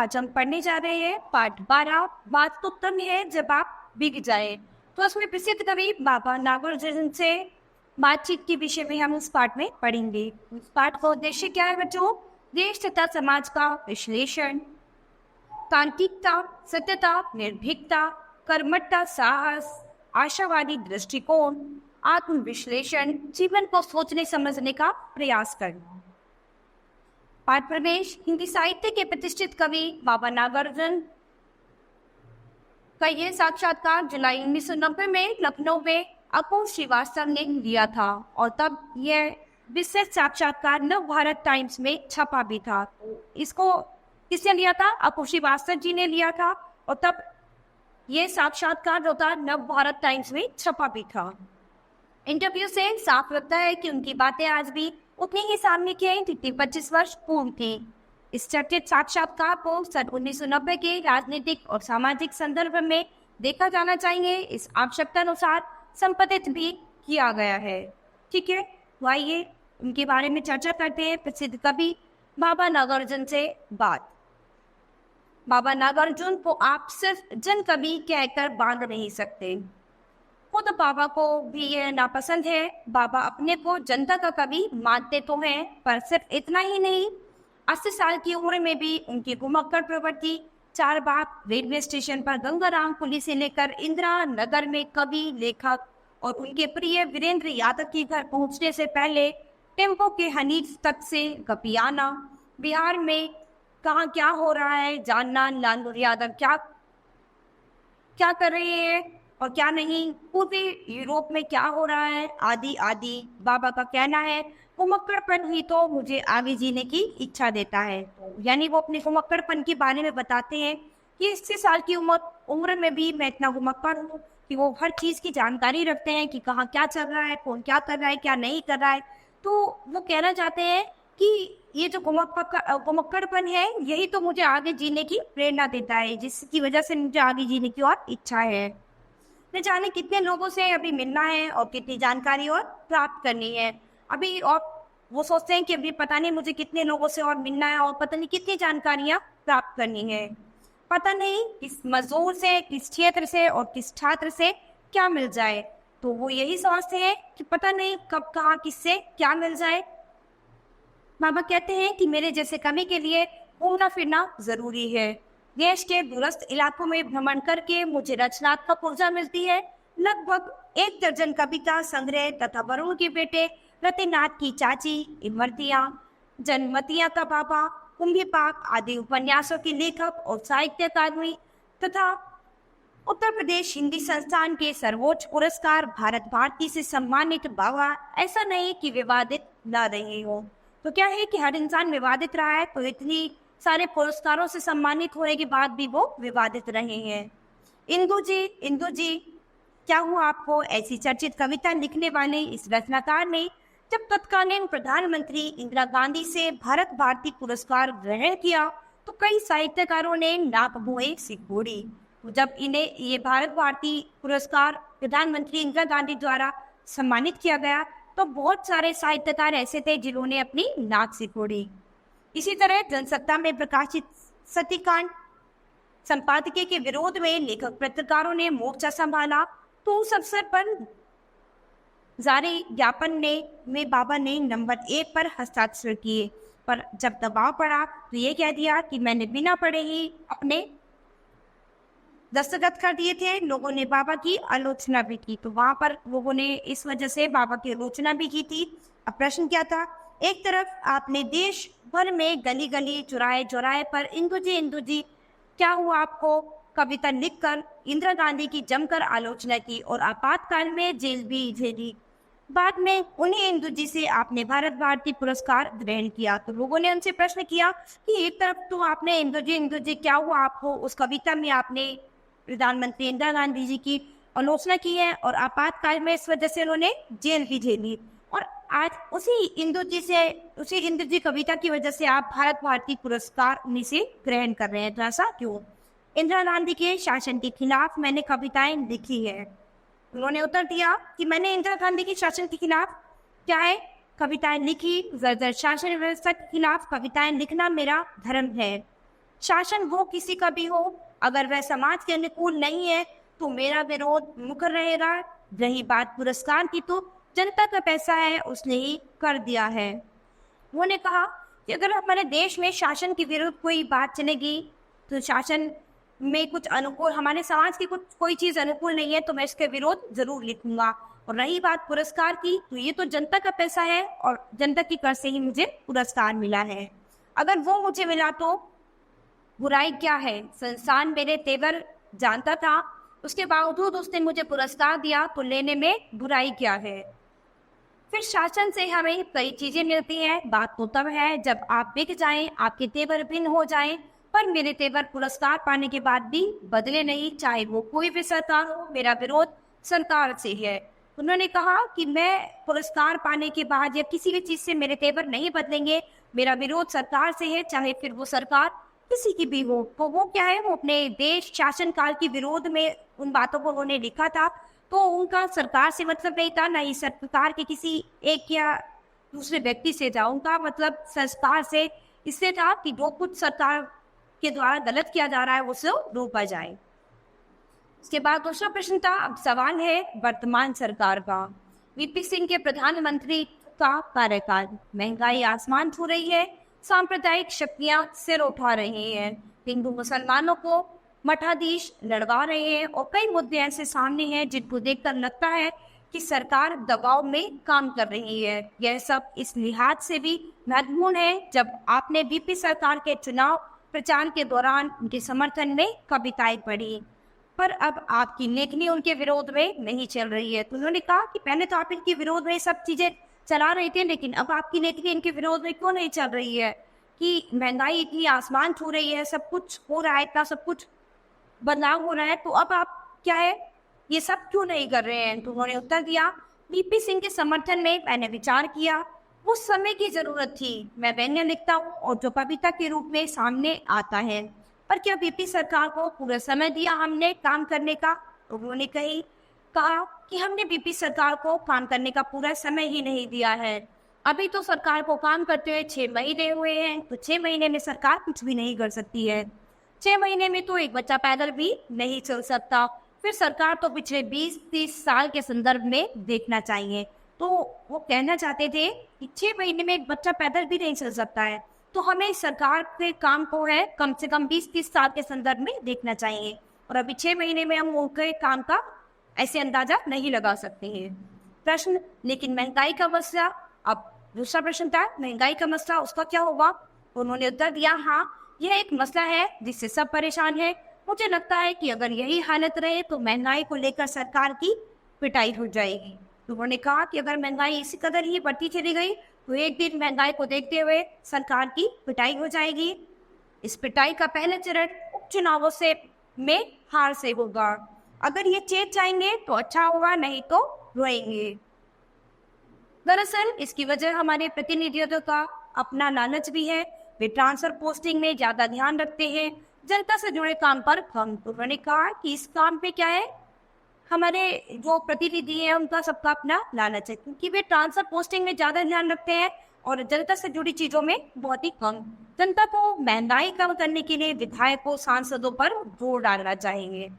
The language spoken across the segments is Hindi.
आज हम पढ़ने जा रहे हैं पाठ 12। बात तो तब है जब आप बिक जाए। तो उसमें प्रसिद्ध कवि बाबा नागरजन से बातचीत के विषय में हम इस पाठ में पढ़ेंगे। इस पाठ का उद्देश्य क्या है बच्चों? देश तथा समाज का विश्लेषण, तार्किकता, सत्यता, निर्भीकता, कर्मठता, साहस, आशावादी दृष्टिकोण, आत्मविश्लेषण, जीवन को सोचने समझने का प्रयास करना। पाठ प्रवेश। हिंदी साहित्य के प्रतिष्ठित कवि बाबा नागरजन का यह साक्षात्कार जुलाई 1990 में लखनऊ में अपूर्व श्रीवास्तव ने लिया था और तब यह विशेष साक्षात्कार नव भारत टाइम्स में छपा भी था। इसको किसने लिया था? अपूर्व श्रीवास्तव जी ने लिया था और तब यह साक्षात्कार जो था नव भारत टाइम्स में छपा भी था। इंटरव्यू से साफ लगता है कि उनकी बातें आज भी उतनी ही सामने की हैं जितनी 25 वर्ष पूर्व थी। इस चर्चित साक्षात्कार को सन 1990 के राजनीतिक और सामाजिक संदर्भ में देखा जाना चाहिए। इस आवश्यकता अनुसार संपादित भी किया गया है। ठीक है, तो आइए उनके बारे में चर्चा करते हैं। प्रसिद्ध कवि बाबा नागरजन से बात। बाबा नागरजन को आप सिर्फ जन कवि कहकर बांध नहीं सकते। खुद बाबा को भी यह नापसंद है। बाबा अपने को जनता का कवि मानते तो हैं, पर सिर्फ इतना ही नहीं, 80 साल की उम्र में भी उनकी घुमक्कड़ प्रवृत्ति, 4 बाप, रेलवे स्टेशन पर गंगाराम पुलिस से लेकर इंदिरा नगर में कवि, लेखक और उनके प्रिय वीरेंद्र यादव के घर पहुंचने से पहले टेम्पो के हनीफ तक से गपियाना, बिहार में कहाँ क्या हो रहा है जानना, लालू यादव क्या क्या कर रहे हैं और क्या नहीं, पूरे यूरोप में क्या हो रहा है, आदि आदि। बाबा का कहना है घुमक्कड़पन ही तो मुझे आगे जीने की इच्छा देता है। यानी वो अपने घुमक्कड़पन के बारे में बताते हैं कि 80 साल की उम्र में भी मैं इतना घुमक्कड़ हूँ कि वो हर चीज़ की जानकारी रखते हैं कि कहाँ क्या चल रहा है, कौन क्या कर रहा है, क्या नहीं कर रहा है। तो वो कहना चाहते हैं कि ये जो घुमक्कड़पन है यही तो मुझे आगे जीने की प्रेरणा देता है, जिसकी वजह से मुझे आगे जीने की और इच्छा है। न जाने कितने लोगों से अभी मिलना है और कितनी जानकारी और प्राप्त करनी है अभी, और वो सोचते हैं कि अभी पता नहीं मुझे कितने लोगों से और मिलना है और पता नहीं कितनी जानकारियां प्राप्त करनी है। पता नहीं किस मजदूर से, किस क्षेत्र से और किस छात्र से क्या मिल जाए। तो वो यही सोचते हैं कि पता नहीं कब कहाँ किससे क्या मिल जाए। बाबा कहते हैं कि मेरे जैसे कवि के लिए घूमना फिरना जरूरी है। देश के दूरस्थ इलाकों में भ्रमण करके मुझे रचनात्मक ऊर्जा मिलती है। लगभग 1 दर्जन कविता संग्रह तथा वरुण के बेटे रतिनाथ की चाची, इमरतियाँ, जनमतियाँ का बाबा, कुंभीपाक आदि उपन्यासों के लेखक और साहित्यकार हुई तथा उत्तर प्रदेश हिंदी संस्थान के सर्वोच्च पुरस्कार भारत भारती से सम्मानित बाबा ऐसा नहीं कि विवादित न रहे हो। तो क्या है कि हर इंसान विवादित रहा है, तो इतनी सारे पुरस्कारों से सम्मानित होने के बाद भी वो विवादित रहे हैं। इंदु जी क्या हुआ आपको? ऐसी चर्चित कविता लिखने वाले इस रचनाकार ने जब तत्कालीन प्रधानमंत्री इंदिरा गांधी से भारत भारती पुरस्कार ग्रहण किया तो कई साहित्यकारों ने नाक भुए सिकोड़ी। जब इन्हें ये भारत भारती पुरस्कार प्रधानमंत्री इंदिरा गांधी द्वारा सम्मानित किया गया तो बहुत सारे साहित्यकार ऐसे थे जिन्होंने अपनी नाक सिकोड़ी। इसी तरह जनसत्ता में प्रकाशित सतीकांड संपादकीय के विरोध में लेखक पत्रकारों ने मोर्चा संभाला तो उस अवसर पर जारी ज्ञापन में बाबा ने नंबर 1 पर हस्ताक्षर किए, पर जब दबाव पड़ा तो ये कह दिया कि मैंने बिना पढ़े ही अपने दस्तखत कर दिए थे। लोगों ने बाबा की आलोचना भी की, तो वहां पर लोगों ने इस वजह से बाबा की आलोचना भी की थी। अब प्रश्न क्या था? एक तरफ आपने देश भर में गली गली चौराहे चौराहे पर इंदु जी क्या हुआ आपको कविता लिखकर इंदिरा गांधी की जमकर आलोचना की और आपातकाल में जेल भी झेली। बाद में उन्हीं इंदु जी से आपने भारत भारती पुरस्कार ग्रहण किया। तो लोगों ने उनसे प्रश्न किया कि एक तरफ तो आपने इंदु जी क्या हुआ आपको उस कविता में आपने प्रधानमंत्री इंदिरा गांधी जी की आलोचना की है और आपातकाल में इस वजह से उन्होंने जेल भी झेली, और आज उसी इंदु जी कविता की वजह से आप भारत भारती पुरस्कार उन्हीं से ग्रहण कर रहे हैं। तो ऐसा क्यों? इंदिरा गांधी के शासन के खिलाफ मैंने कविताएं लिखी है। उन्होंने उत्तर दिया कि मैंने इंदिरा गांधी के शासन के खिलाफ क्या है कविताएं लिखी, जर्जर शासन व्यवस्था के खिलाफ कविताएं लिखना मेरा धर्म है। शासन वो किसी का भी हो, अगर वह समाज के अनुकूल नहीं है तो मेरा विरोध मुकर रहेगा। रही बात पुरस्कार की, तो जनता का पैसा है, उसने ही कर दिया है। उन्होंने कहा कि अगर हमारे देश में शासन के विरुद्ध कोई बात चलेगी, तो शासन में कुछ अनुकूल, हमारे समाज की कुछ कोई चीज़ अनुकूल नहीं है, तो मैं इसके विरोध जरूर लिखूंगा। और रही बात पुरस्कार की, तो ये तो जनता का पैसा है और जनता की कर से ही मुझे पुरस्कार मिला है। अगर वो मुझे मिला तो बुराई क्या है? संस्थान मेरे तेवर जानता था, उसके बावजूद उसने मुझे पुरस्कार दिया, तो लेने में बुराई क्या है? फिर शासन से हमें कई चीजें मिलती हैं। बात तो तब है जब आप बिक जाएं, आपके तेवर भिन्न हो जाएं, पर मेरे तेवर पुरस्कार पाने के बाद भी बदले नहीं, चाहे वो कोई भी सरकार हो। मेरा विरोध सरकार से है। उन्होंने कहा कि मैं पुरस्कार पाने के बाद या किसी भी चीज से मेरे तेवर नहीं बदलेंगे, मेरा विरोध सरकार से है, चाहे फिर वो सरकार किसी की भी हो। तो वो क्या है, वो अपने देश शासन काल के विरोध में उन बातों को उन्होंने लिखा था। तो उनका सरकार से मतलब नहीं था, ना ही सरकार के किसी एक या दूसरे व्यक्ति से था। उनका मतलब संस्कार से इससे था कि जो कुछ सरकार के द्वारा गलत किया जा रहा है उसे रोका जाए। उसके बाद दूसरा प्रश्न था, अब सवाल है वर्तमान सरकार का। वीपी सिंह के प्रधानमंत्री का कार्यकाल, महंगाई आसमान छू रही है, सांप्रदायिक शक्तियां सिर उठा रही हैं, हिंदू मुसलमानों को मठाधीश लड़वा रहे हैं और कई मुद्दे ऐसे सामने हैं जिनको देखकर लगता है कि सरकार दबाव में काम कर रही है। यह सब इस लिहाज से भी महत्वपूर्ण है जब आपने बीपी सरकार के चुनाव प्रचार के दौरान उनके समर्थन में कविताएं पढ़ी, पर अब आपकी लेखनी उनके विरोध में नहीं चल रही है। तो उन्होंने कहा कि पहले तो आप इनके विरोध में सब चीजें चला रहे थे, लेकिन अब आपकी लेखनी इनके विरोध में क्यों नहीं चल रही है कि महंगाई इतनी आसमान छू रही है, सब कुछ हो रहा है, इतना सब कुछ बदलाव हो रहा है, तो अब आप क्या है ये सब क्यों नहीं कर रहे हैं? तो उन्होंने उत्तर दिया, बीपी सिंह के समर्थन में मैंने विचार किया, उस समय की जरूरत थी। मैं व्यंग्य लिखता हूँ और जो कविता के रूप में सामने आता है, पर क्या बीपी सरकार को पूरा समय दिया हमने काम करने का? उन्होंने कहा कि हमने बीपी सरकार को काम करने का पूरा समय ही नहीं दिया है। अभी तो सरकार को काम करते हुए 6 महीने हुए हैं, तो 6 महीने में सरकार कुछ भी नहीं कर सकती है। 6 महीने में तो एक बच्चा पैदल भी नहीं चल सकता। फिर सरकार तो पिछले 20-30 साल के संदर्भ में देखना चाहिए। तो वो कहना चाहते थे कि 6 महीने में एक बच्चा पैदल भी नहीं चल सकता है, तो हमें सरकार के काम को है कम से कम 20-30 साल के संदर्भ में देखना चाहिए। और अभी 6 महीने में हम उनके काम का ऐसे अंदाजा नहीं लगा सकते हैं। प्रश्न, लेकिन महंगाई का मसला, अब दूसरा प्रश्न था महंगाई का मसला, उसका क्या होगा? उन्होंने उत्तर दिया, हाँ यह एक मसला है जिससे सब परेशान है। मुझे लगता है कि अगर यही हालत रहे तो महंगाई को लेकर सरकार की पिटाई हो जाएगी। उन्होंने कहा कि अगर महंगाई इसी कदर ही बढ़ती चली गई तो एक दिन महंगाई को देखते हुए सरकार की पिटाई हो जाएगी। इस पिटाई का पहला चरण उपचुनावों से में हार से होगा। अगर ये चेत जाएंगे तो अच्छा होगा, नहीं तो रोएंगे। दरअसल इसकी वजह हमारे प्रतिनिधियों का अपना लालच भी है। वे ट्रांसफर पोस्टिंग में ज्यादा ध्यान रखते हैं, जनता से जुड़े काम पर कम। तो उन्होंने कहा कि इस काम पे क्या है, हमारे जो प्रतिनिधि है उनका सबका अपना लालच है, क्योंकि वे ट्रांसफर पोस्टिंग में ज्यादा ध्यान रखते हैं और जनता से जुड़ी चीजों में बहुत ही कम। जनता को महंगाई कम करने के लिए विधायकों सांसदों पर जोर डालना चाहिए।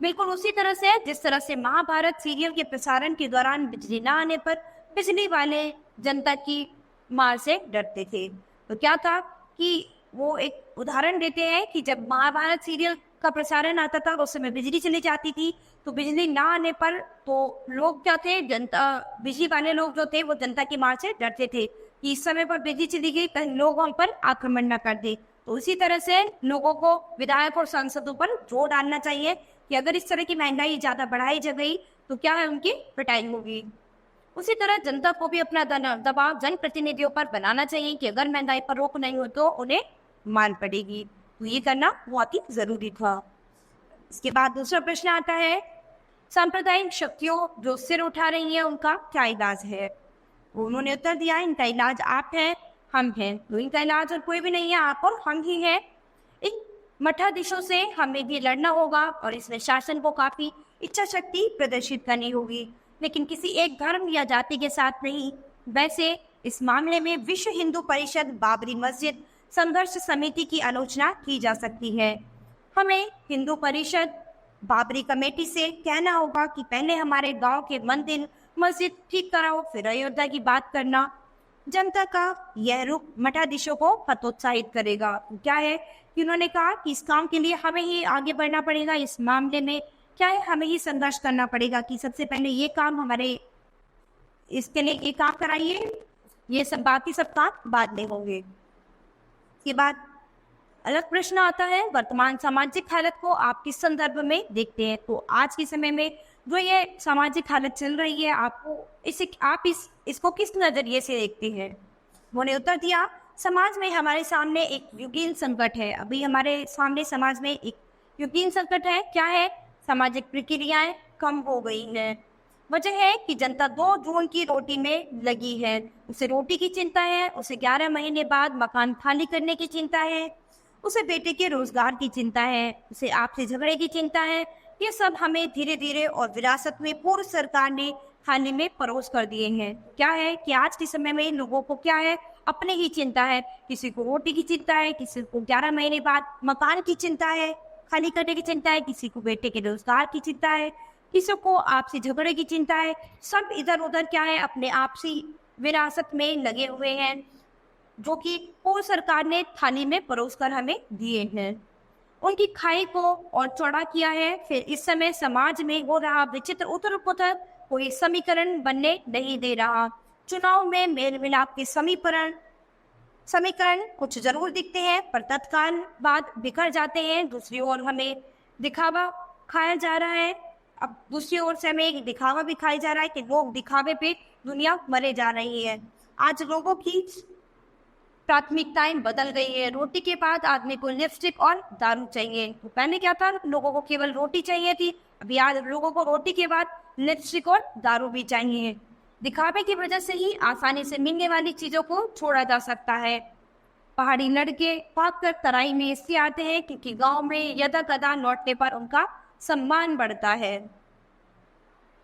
बिल्कुल उसी तरह से जिस तरह से महाभारत सीरियल के प्रसारण के दौरान बिजली न आने पर बिजली वाले जनता की मार से डरते थे। तो क्या था कि वो एक उदाहरण देते हैं कि जब महाभारत सीरियल का प्रसारण आता था उस समय बिजली चली जाती थी, तो बिजली ना आने पर तो लोग क्या थे, जनता, बिजली वाले लोग जो थे वो जनता की मार से डरते थे कि इस समय पर बिजली चली गई कहीं लोग हम पर आक्रमण न कर दे। तो उसी तरह से लोगों को विधायक और सांसदों पर जोर डालना चाहिए कि अगर इस तरह की महंगाई ज्यादा बढ़ाई जा गई तो क्या है, उनकी पिटाई होगी। उसी तरह जनता को भी अपना दबाव जनप्रतिनिधियों पर बनाना चाहिए कि अगर महंगाई पर रोक नहीं हो तो उन्हें मान पड़ेगी। तो ये करना बहुत ही जरूरी था। इसके बाद दूसरा प्रश्न आता है, सांप्रदायिक शक्तियों जो सिर उठा रही हैं उनका क्या इलाज है? उन्होंने उत्तर दिया, इनका इलाज आप हैं, हम हैं। तो इनका इलाज और कोई भी नहीं है, आप और हम ही हैं। इन मठाधीशों से हमें भी लड़ना होगा और इसमें शासन को काफी इच्छा शक्ति प्रदर्शित करनी होगी, लेकिन किसी एक धर्म या जाति के साथ नहीं। वैसे इस मामले में विश्व हिंदू परिषद बाबरी मस्जिद संघर्ष समिति की आलोचना की जा सकती है। हमें हिंदू परिषद बाबरी कमेटी से कहना होगा कि पहले हमारे गांव के मंदिर मस्जिद ठीक कराओ, फिर अयोध्या की बात करना। जनता का यह रुख मठाधीशों को हतोत्साहित करेगा। क्या है कि उन्होंने कहा कि इस काम के लिए हमें ही आगे बढ़ना पड़ेगा। इस मामले में क्या है, हमें ही संघर्ष करना पड़ेगा कि सबसे पहले ये काम हमारे, इसके लिए ये काम कराइए, ये सब बाकी सब काम बाद में होंगे। इसके बाद अलग प्रश्न आता है, वर्तमान सामाजिक हालत को आप किस संदर्भ में देखते हैं? तो आज के समय में जो ये सामाजिक हालत चल रही है, आप इसको किस नजरिए से देखते हैं? उन्होंने उत्तर दिया, समाज में हमारे सामने एक युगीन संकट है। अभी हमारे सामने समाज में एक युगीन संकट है। क्या है? सामाजिक प्रक्रियाएं कम हो गई हैं। वजह है कि जनता 2 जून की रोटी में लगी है। उसे रोटी की चिंता है, उसे 11 महीने बाद मकान खाली करने की चिंता है, उसे बेटे के रोजगार की चिंता है, उसे आपसे झगड़े की चिंता है। ये सब हमें धीरे धीरे और विरासत में पूर्व सरकार ने थाली में परोस कर दिए हैं। क्या है कि आज के समय में लोगों को क्या है, अपने ही चिंता है। किसी को रोटी की चिंता है, किसी को 11 महीने बाद मकान की चिंता है, खाली करने की चिंता है, किसी को बेटे के रोजगार की चिंता है, किसी को आपसी झगड़े की चिंता है। सब इधर उधर क्या है, अपने आपसी विरासत में लगे हुए हैं, जो कि पूर्व सरकार ने थाली में परोस कर हमें दिए हैं। उनकी खाई को और चौड़ा किया है। फिर इस समय समाज में हो रहा विचित्र उथल पुथल कोई समीकरण बनने नहीं दे रहा। चुनाव में मेल मिलाप के समीकरण कुछ जरूर दिखते हैं, पर तत्काल बाद बिखर जाते हैं। दूसरी ओर हमें दिखावा खाया जा रहा है। अब दूसरी ओर से हमें एक दिखावा भी खाया जा रहा है कि लोग दिखावे पे दुनिया मरे जा रही है। आज लोगों की प्राथमिकताएं बदल गई है। रोटी के बाद आदमी को लिपस्टिक और दारू चाहिए। तो पहले क्या था, लोगों को केवल रोटी चाहिए थी, अभी आज लोगों को रोटी के बाद लिपस्टिक और दारू भी चाहिए। दिखावे की वजह से ही आसानी से मिलने वाली चीजों को छोड़ा जा सकता है। पहाड़ी लड़के भागकर तराई में इसलिए आते हैं क्योंकि गांव में यदा कदा लौटने पर उनका सम्मान बढ़ता है।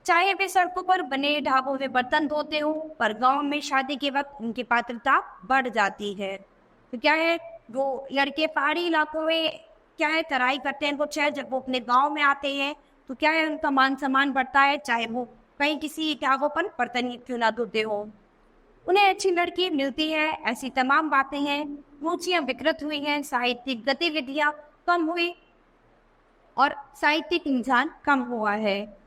चाहे वे सड़कों पर बने ढाबों में बर्तन धोते हो, पर गांव में शादी के वक्त उनकी पात्रता बढ़ जाती है। तो क्या है, वो लड़के पहाड़ी इलाकों में क्या है तराई करते हैं, वो चाहे जब वो अपने गांव में आते हैं तो क्या है उनका मान सम्मान बढ़ता है, चाहे वो कहीं किसी ढाबों पर बर्तन ही क्यों ना धोते हो। उन्हें अच्छी लड़की मिलती है। ऐसी तमाम बातें हैं। रुचियां विकृत हुई हैं, साहित्यिक गतिविधियां कम हुई और साहित्यिक इंसान कम हुआ है।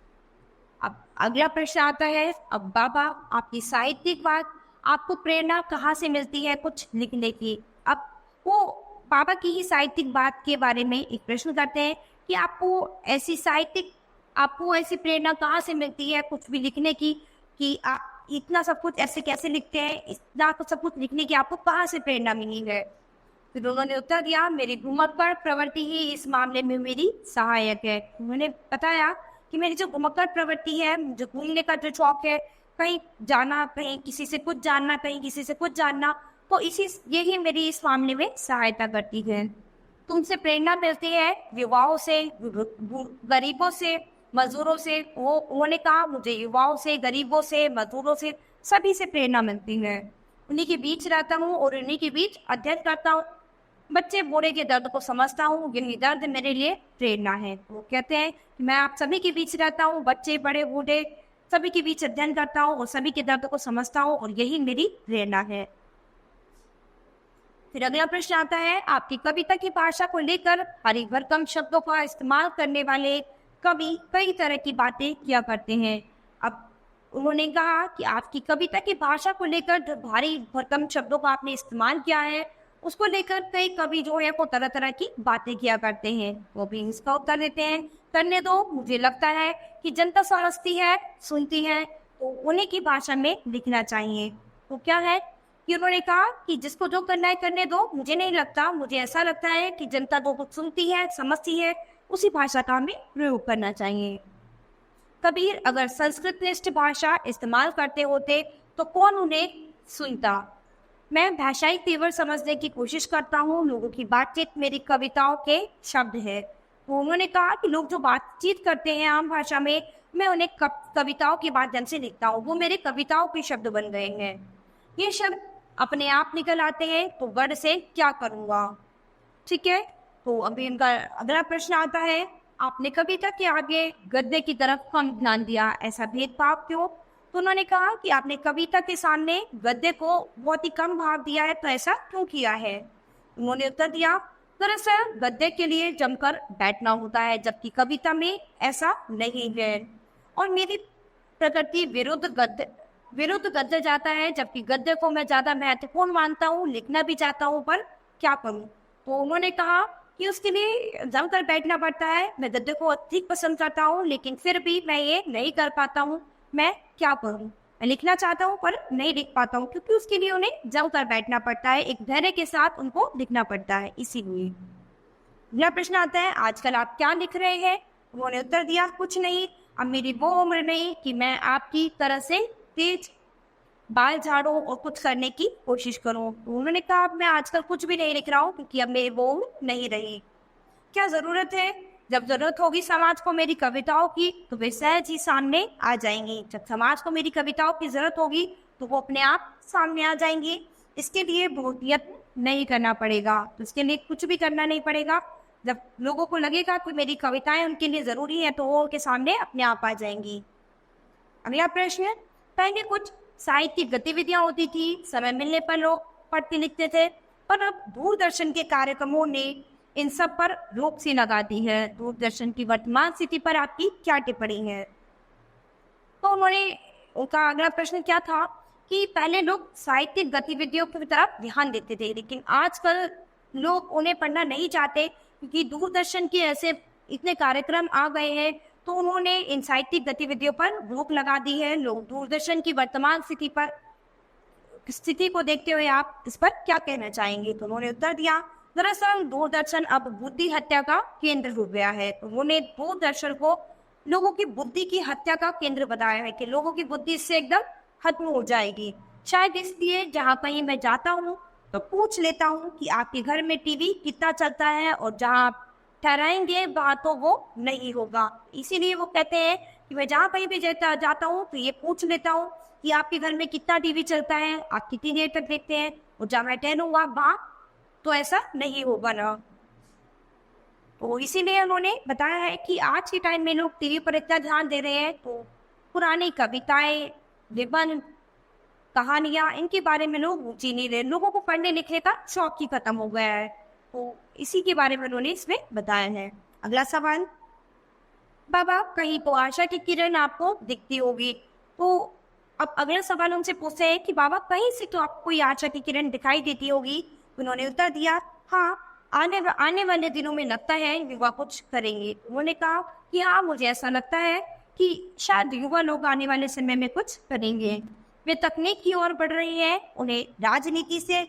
अब अगला प्रश्न आता है, अब बाबा आपकी साहित्यिक बात, आपको प्रेरणा कहाँ से मिलती है कुछ लिखने की? अब वो बाबा की ही साहित्यिक बात के बारे में एक प्रश्न करते हैं कि आपको ऐसी प्रेरणा कहाँ से मिलती है कुछ भी लिखने की, कि आप इतना सब कुछ ऐसे कैसे लिखते हैं, इतना सब कुछ लिखने की आपको कहाँ से प्रेरणा मिली है? फिर उन्होंने उत्तर दिया, मेरी घुमक्कड़ प्रवृत्ति ही इस मामले में मेरी सहायक है। उन्होंने बताया कि मेरी जो घुमक्कड़ प्रवृत्ति है, जो घूमने का जो शौक है, कहीं जाना, कहीं किसी से कुछ जानना, कहीं किसी से कुछ जानना, तो यही मेरी इस मामले में सहायता करती है। तुमसे प्रेरणा मिलती है युवाओं से, गरीबों से, मजदूरों से। उन्होंने कहा मुझे युवाओं से, गरीबों से, मजदूरों से, सभी से प्रेरणा मिलती है। उन्हीं के बीच रहता हूँ और उन्हीं के बीच अध्ययन करता हूँ। बच्चे बूढ़े के दर्द को समझता हूँ, यही दर्द मेरे लिए प्रेरणा है। वो कहते हैं कि मैं आप सभी के बीच रहता हूँ, बच्चे बड़े बूढ़े सभी के बीच अध्ययन करता हूँ और सभी के दर्द को समझता हूँ और यही मेरी प्रेरणा है। फिर अगला प्रश्न आता है, आपकी कविता की भाषा को लेकर हरी भरकम शब्दों का इस्तेमाल करने वाले कवि कई तरह की बातें किया करते हैं। अब उन्होंने कहा कि आपकी कविता की भाषा को लेकर जो भारी भरकम शब्दों का आपने इस्तेमाल किया है, उसको लेकर कई कवि जो है वो तरह तरह की बातें किया करते हैं। वो भी इसका उत्तर देते हैं, करने दो, मुझे लगता है कि जनता समझती है, सुनती है, तो उन्हीं की भाषा में लिखना चाहिए। तो क्या है कि उन्होंने कहा कि जिसको जो करना है करने दो, मुझे नहीं लगता, मुझे ऐसा लगता है कि जनता जो कुछ सुनती है, समझती है, उसी भाषा का हमें प्रयोग करना चाहिए। कबीर अगर संस्कृतनिष्ठ भाषा इस्तेमाल करते होते तो कौन उन्हें सुनता? मैं भाषाई तेवर समझने की कोशिश करता हूँ, लोगों की बातचीत मेरी कविताओं के शब्द है। तो उन्होंने कहा कि लोग जो बातचीत करते हैं आम भाषा में, मैं उन्हें कविताओं के माध्यम से लिखता हूँ, वो मेरे कविताओं के शब्द बन गए हैं। ये शब्द अपने आप निकल आते हैं तो गढ़ से क्या करूँगा। ठीक है, तो अभी इनका अगला प्रश्न आता है, आपने कविता के आगे गद्य की तरफ कम ध्यान दिया, ऐसा भेदभाव क्यों? तो उन्होंने कहा कि आपने कविता के सामने गद्य को बहुत ही कम भाव दिया है, तो ऐसा क्यों किया है? उन्होंने उत्तर दिया, दरअसल गद्य के लिए जमकर बैठना होता है, जबकि कविता में ऐसा नहीं है, और मेरी प्रकृति विरुद्ध गद्य जाता है, जबकि गद्य को मैं ज्यादा महत्वपूर्ण मानता हूँ, लिखना भी चाहता हूँ, पर क्या करूँ? तो उन्होंने कहा कि उसके लिए जमकर बैठना पड़ता है, मैं गद्य को अधिक पसंद करता हूँ, लेकिन फिर भी मैं ये नहीं कर पाता हूँ, मैं क्या करूँ? मैं लिखना चाहता हूँ पर नहीं लिख पाता हूँ, क्योंकि उसके लिए उन्हें जमकर बैठना पड़ता है, एक धैर्य के साथ उनको लिखना पड़ता है, इसीलिए। अगला प्रश्न आता है, आजकल आप क्या लिख रहे हैं? उन्होंने उत्तर दिया, कुछ नहीं, अब मेरी वो उम्र नहीं कि मैं आपकी तरह से तेज बाल झाड़ूं और कुछ करने की कोशिश करूं। तो उन्होंने कहा, अब मैं आजकल कुछ भी नहीं लिख रहा हूं, क्योंकि अब मेरी वो उम्र नहीं रही। क्या जरूरत है? जब जरूरत होगी समाज को मेरी कविताओं की, तो वे सहज ही सामने आ जाएंगी। जब समाज को मेरी कविताओं की जरूरत होगी, तो वो अपने आप सामने आ जाएंगी। इसके लिए बहुत यत्न नहीं करना पड़ेगा, तो इसके लिए कुछ भी करना नहीं पड़ेगा। जब लोगों को लगेगा कि मेरी कविताएं उनके लिए जरूरी है, तो वो उनके सामने अपने आप आ जाएंगी। अगला प्रश्न, पहले कुछ साहित्यिक गतिविधियां होती थी, समय मिलने पर लोग पढ़ते लिखते थे, पर अब दूरदर्शन के कार्यक्रमों ने इन सब पर रोक सी लगा दी है। दूरदर्शन की वर्तमान स्थिति पर आपकी क्या टिप्पणी है? तो उनका अगला प्रश्न क्या था कि पहले लोग साहित्यिक गतिविधियों की तरफ ध्यान देते थे, लेकिन आजकल लोग उन्हें पढ़ना नहीं चाहते, क्योंकि दूरदर्शन के ऐसे इतने कार्यक्रम आ गए हैं, तो उन्होंने इन साहित्यिक गतिविधियों पर रोक लगा दी है। लोग दूरदर्शन की वर्तमान स्थिति को देखते हुए आप इस पर क्या कहना चाहेंगे? तो उन्होंने उत्तर दिया, दरअसल दूरदर्शन अब बुद्धि हत्या का केंद्र हो गया है। तो उन्होंने दूरदर्शन को लोगों की बुद्धि की हत्या का केंद्र बताया है, कि लोगों की बुद्धि इससे एकदम खत्म हो जाएगी। शायद इसलिए जहाँ कहीं मैं जाता हूँ तो पूछ लेता हूँ कि आपके घर में टीवी कितना चलता है, और जहाँ आप ठहराएंगे वहाँ तो वो नहीं होगा। इसीलिए वो कहते हैं कि मैं जहाँ कहीं भी जाता हूँ तो ये पूछ लेता हूँ कि आपके घर में कितना टीवी चलता है, आप कितनी देर तक देखते हैं, और जहाँ मैं ठहरूंगा वहाँ तो ऐसा नहीं होगा ना। तो इसीलिए उन्होंने बताया है कि आज के टाइम में लोग टीवी पर इतना ध्यान दे रहे हैं, तो पुरानी कविताएं, निबंध, कहानियां, इनके बारे में लोग रुचि नहीं रहे, लोगों को पढ़ने लिखने का शौक ही खत्म हो गया है। तो इसी के बारे में उन्होंने इसमें बताया है। अगला सवाल, बाबा कहीं तो आशा की किरण आपको दिखती होगी। तो अब अगला सवाल उनसे पूछते हैं कि बाबा कहीं से तो आपको कोई आशा की किरण दिखाई देती होगी। उन्होंने उत्तर दिया, हाँ, आने वाले दिनों में लगता है युवा कुछ करेंगे। उन्होंने कहा कि हाँ, मुझे ऐसा लगता है कि शायद युवा लोग आने वाले समय में कुछ करेंगे। वे तकनीक की ओर बढ़ रही है, उन्हें राजनीति से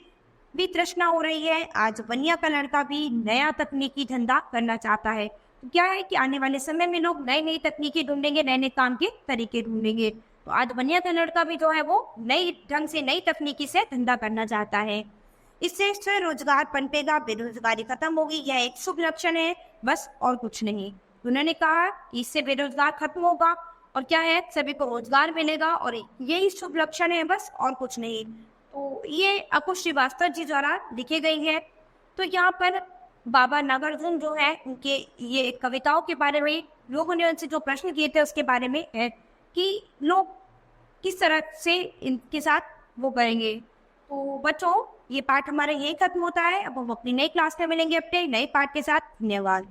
भी तृष्णा हो रही है। आज बनिया का लड़का भी नया तकनीकी धंधा करना चाहता है। तो क्या है कि आने वाले समय में लोग नई नई तकनीकी ढूंढेंगे, नए नए काम के तरीके ढूंढेंगे। तो आज बनिया का लड़का भी जो है वो नई ढंग से, नई तकनीकी से धंधा करना चाहता है। इससे स्वरोजगार पनपेगा, बेरोजगारी खत्म होगी। यह एक शुभ लक्षण है, बस और कुछ नहीं। उन्होंने कहा कि इससे बेरोजगार खत्म होगा और क्या है, सभी को रोजगार मिलेगा, और यही शुभ लक्षण है, बस और कुछ नहीं। तो ये अंकुश श्रीवास्तव जी द्वारा लिखी गई है। तो यहाँ पर बाबा नागार्जुन जो है, उनके ये कविताओं के बारे में लोगों ने उनसे जो प्रश्न किए थे उसके बारे में है कि लोग किस तरह से इनके साथ वो करेंगे। तो बच्चों, ये पाठ हमारा यही खत्म होता है। अब हम अपनी नई क्लास में मिलेंगे अपने नए पाठ के साथ। धन्यवाद।